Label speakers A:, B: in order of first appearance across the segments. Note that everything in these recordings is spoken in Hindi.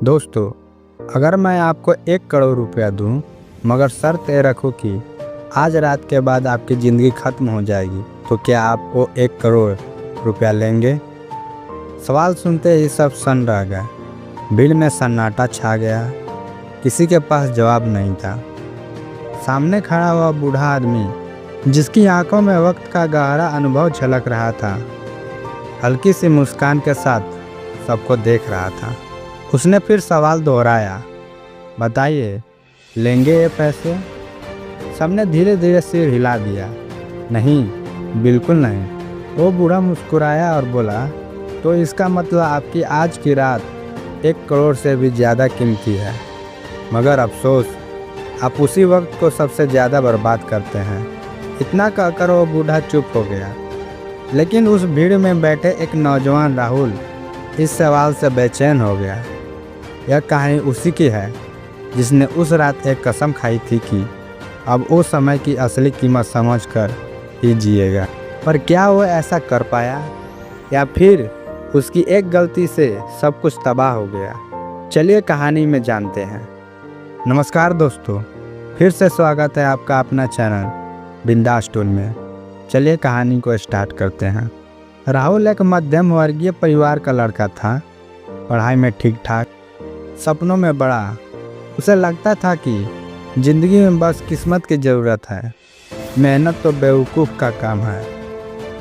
A: दोस्तों, अगर मैं आपको 1 करोड़ रुपया दूं, मगर शर्त ये रखूं कि आज रात के बाद आपकी ज़िंदगी ख़त्म हो जाएगी, तो क्या आप वो 1 करोड़ रुपया लेंगे? सवाल सुनते ही सब सन्न रह गए। भीड़ में सन्नाटा छा गया। किसी के पास जवाब नहीं था। सामने खड़ा हुआ बूढ़ा आदमी, जिसकी आंखों में वक्त का गहरा अनुभव झलक रहा था, हल्की सी मुस्कान के साथ सबको देख रहा था। उसने फिर सवाल दोहराया, बताइए, लेंगे ये पैसे? सबने धीरे धीरे सिर हिला दिया। नहीं, बिल्कुल नहीं। वो बूढ़ा मुस्कुराया और बोला, तो इसका मतलब आपकी आज की रात 1 करोड़ से भी ज़्यादा कीमती है। मगर अफसोस, आप उसी वक्त को सबसे ज़्यादा बर्बाद करते हैं। इतना कहकर वो बूढ़ा चुप हो गया। लेकिन उस भीड़ में बैठे एक नौजवान राहुल इस सवाल से बेचैन हो गया। यह कहानी उसी की है जिसने उस रात एक कसम खाई थी कि अब वो समय की असली कीमत समझकर ही जिएगा। पर क्या वो ऐसा कर पाया, या फिर उसकी एक गलती से सब कुछ तबाह हो गया? चलिए कहानी में जानते हैं। नमस्कार दोस्तों, फिर से स्वागत है आपका अपना चैनल बिंदास टूल में। चलिए कहानी को स्टार्ट करते हैं। राहुल एक मध्यम वर्गीय परिवार का लड़का था। पढ़ाई में ठीक ठाक, सपनों में बड़ा। उसे लगता था कि ज़िंदगी में बस किस्मत की ज़रूरत है। मेहनत तो बेवकूफ़ का काम है।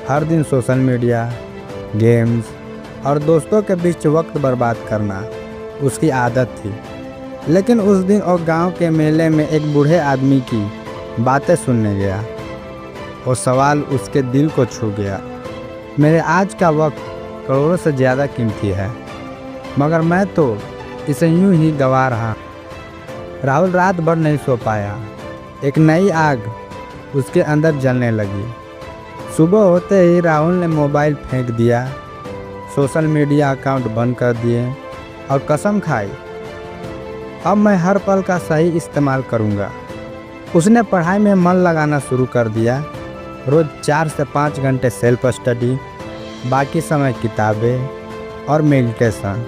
A: हर दिन सोशल मीडिया, गेम्स और दोस्तों के बीच वक्त बर्बाद करना उसकी आदत थी। लेकिन उस दिन वो गांव के मेले में एक बूढ़े आदमी की बातें सुनने गया। वो सवाल उसके दिल को छू गया। मेरे आज का वक्त करोड़ों से ज़्यादा कीमती है, मगर मैं तो इसे यूं ही गंवा रहा। राहुल रात भर नहीं सो पाया। एक नई आग उसके अंदर जलने लगी। सुबह होते ही राहुल ने मोबाइल फेंक दिया, सोशल मीडिया अकाउंट बंद कर दिए और कसम खाई, अब मैं हर पल का सही इस्तेमाल करूंगा। उसने पढ़ाई में मन लगाना शुरू कर दिया। रोज़ 4 से 5 घंटे सेल्फ स्टडी, बाकी समय किताबें और मेडिटेशन।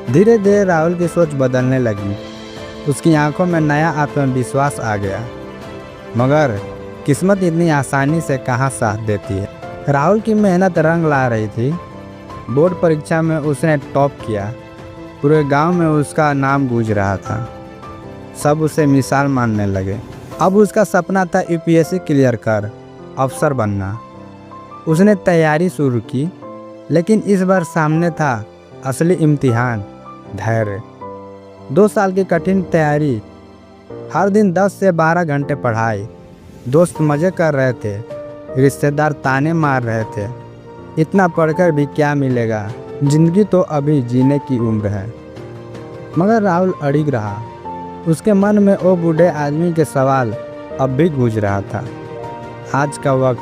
A: धीरे धीरे राहुल की सोच बदलने लगी। उसकी आंखों में नया आत्मविश्वास आ गया। मगर किस्मत इतनी आसानी से कहाँ साथ देती है। राहुल की मेहनत रंग ला रही थी। बोर्ड परीक्षा में उसने टॉप किया। पूरे गांव में उसका नाम गूंज रहा था। सब उसे मिसाल मानने लगे। अब उसका सपना था यूपीएससी क्लियर कर अफसर बनना। उसने तैयारी शुरू की, लेकिन इस बार सामने था असली इम्तिहान, धैर्य। 2 साल की कठिन तैयारी, हर दिन 10 से 12 घंटे पढ़ाई। दोस्त मज़े कर रहे थे, रिश्तेदार ताने मार रहे थे। इतना पढ़कर भी क्या मिलेगा, ज़िंदगी तो अभी जीने की उम्र है। मगर राहुल अड़िग रहा। उसके मन में वो बूढ़े आदमी के सवाल अब भी गूंज रहा था, आज का वक्त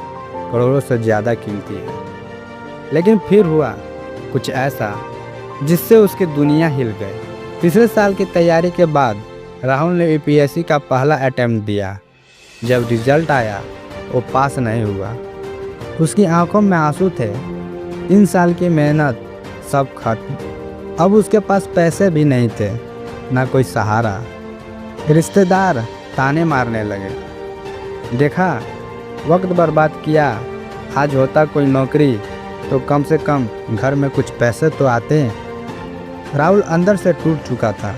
A: करोड़ों से ज़्यादा कीमती है। लेकिन फिर हुआ कुछ ऐसा जिससे उसकी दुनिया हिल गई। तीसरे साल की तैयारी के बाद राहुल ने यूपीएससी का पहला अटेम्प्ट दिया। जब रिजल्ट आया, वो पास नहीं हुआ। उसकी आंखों में आंसू थे। 3 साल की मेहनत सब खत्म। अब उसके पास पैसे भी नहीं थे, ना कोई सहारा। रिश्तेदार ताने मारने लगे, देखा वक्त बर्बाद किया, आज होता कोई नौकरी तो कम से कम घर में कुछ पैसे तो आते हैं। राहुल अंदर से टूट चुका था।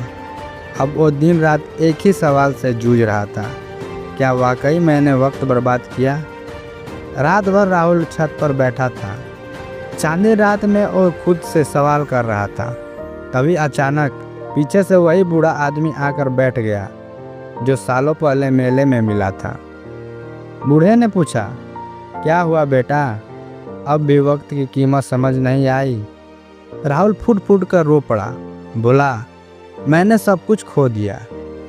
A: अब वो दिन रात एक ही सवाल से जूझ रहा था, क्या वाकई मैंने वक्त बर्बाद किया? रात भर राहुल छत पर बैठा था। चांदनी रात में वो खुद से सवाल कर रहा था। तभी अचानक पीछे से वही बूढ़ा आदमी आकर बैठ गया जो सालों पहले मेले में मिला था। बूढ़े ने पूछा, क्या हुआ बेटा, अब भी वक्त की कीमत समझ नहीं आई? राहुल फुट फुट कर रो पड़ा। बोला, मैंने सब कुछ खो दिया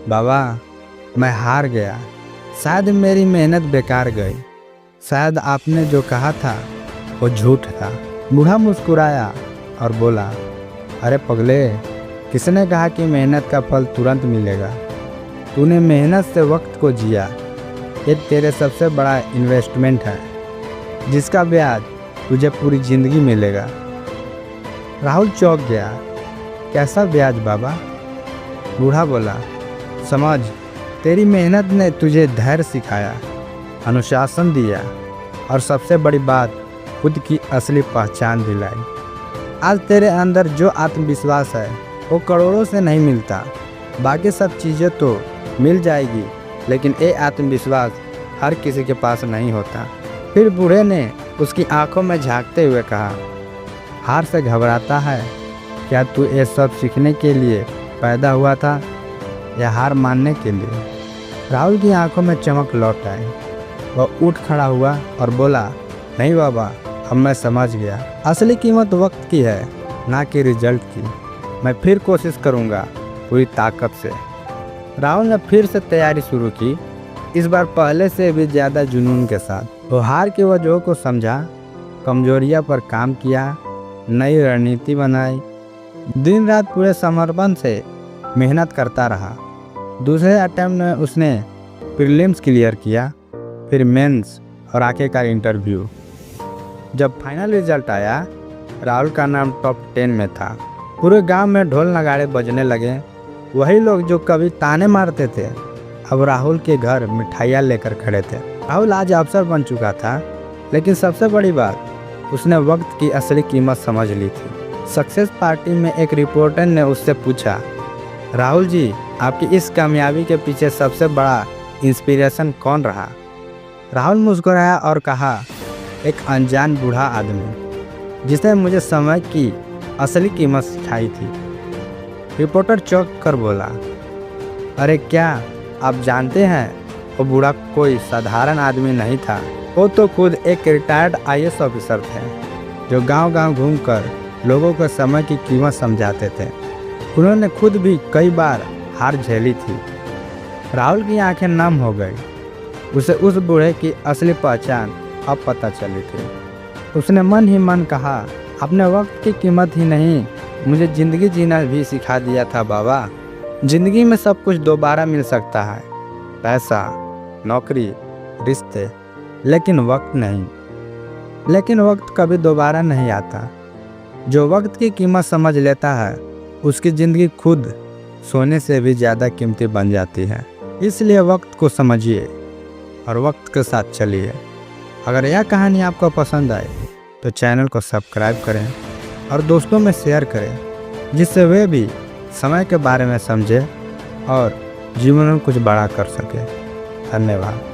A: बाबा, मैं हार गया। शायद मेरी मेहनत बेकार गई। शायद आपने जो कहा था वो झूठ था। बूढ़ा मुस्कुराया और बोला, अरे पगले, किसने कहा कि मेहनत का फल तुरंत मिलेगा? तूने मेहनत से वक्त को जिया। ये तेरे सबसे बड़ा इन्वेस्टमेंट है, जिसका ब्याज तुझे पूरी ज़िंदगी मिलेगा। राहुल चौंक गया। कैसा ब्याज बाबा? बूढ़ा बोला, समझ, तेरी मेहनत ने तुझे धैर्य सिखाया, अनुशासन दिया और सबसे बड़ी बात, खुद की असली पहचान दिलाई। आज तेरे अंदर जो आत्मविश्वास है वो करोड़ों से नहीं मिलता। बाकी सब चीज़ें तो मिल जाएगी, लेकिन ये आत्मविश्वास हर किसी के पास नहीं होता। फिर बूढ़े ने उसकी आंखों में झांकते हुए कहा, हार से घबराता है? क्या तू ये सब सीखने के लिए पैदा हुआ था या हार मानने के लिए? राहुल की आंखों में चमक लौट आई। वह उठ खड़ा हुआ और बोला, नहीं बाबा, अब मैं समझ गया। असली कीमत वक्त की है, ना कि रिजल्ट की। मैं फिर कोशिश करूँगा पूरी ताकत से। राहुल ने फिर से तैयारी शुरू की, इस बार पहले से भी ज़्यादा जुनून के साथ। वो हार की वजहों को समझा, कमजोरियां पर काम किया, नई रणनीति बनाई, दिन रात पूरे समर्पण से मेहनत करता रहा। दूसरे अटेम्प्ट में उसने प्रीलिम्स क्लियर किया, फिर मेंस और आखिरकार इंटरव्यू। जब फाइनल रिजल्ट आया, राहुल का नाम टॉप 10 में था। पूरे गांव में ढोल नगाड़े बजने लगे। वही लोग जो कभी ताने मारते थे, अब राहुल के घर मिठाइयाँ लेकर खड़े थे। राहुल आज अफसर बन चुका था, लेकिन सबसे बड़ी बात, उसने वक्त की असली कीमत समझ ली थी। सक्सेस पार्टी में एक रिपोर्टर ने उससे पूछा, राहुल जी, आपकी इस कामयाबी के पीछे सबसे बड़ा इंस्पिरेशन कौन रहा? राहुल मुस्कुराया और कहा, एक अनजान बूढ़ा आदमी जिसने मुझे समय की असली कीमत सिखाई थी। रिपोर्टर चौंक कर बोला, अरे क्या आप जानते हैं, वो बूढ़ा कोई साधारण आदमी नहीं था। वो तो खुद एक रिटायर्ड IAS ऑफिसर थे, जो गांव-गांव घूमकर लोगों को समय की कीमत समझाते थे। उन्होंने खुद भी कई बार हार झेली थी। राहुल की आंखें नम हो गई। उसे उस बूढ़े की असली पहचान अब पता चली थी। उसने मन ही मन कहा, अपने वक्त की कीमत ही नहीं, मुझे ज़िंदगी जीना भी सिखा दिया था बाबा। ज़िंदगी में सब कुछ दोबारा मिल सकता है, पैसा, नौकरी, रिश्ते, लेकिन वक्त नहीं। लेकिन वक्त कभी दोबारा नहीं आता। जो वक्त की कीमत समझ लेता है, उसकी ज़िंदगी खुद सोने से भी ज़्यादा कीमती बन जाती है। इसलिए वक्त को समझिए और वक्त के साथ चलिए। अगर यह कहानी आपको पसंद आए तो चैनल को सब्सक्राइब करें और दोस्तों में शेयर करें, जिससे वे भी समय के बारे में समझें और जीवन में कुछ बड़ा कर सकें। धन्यवाद।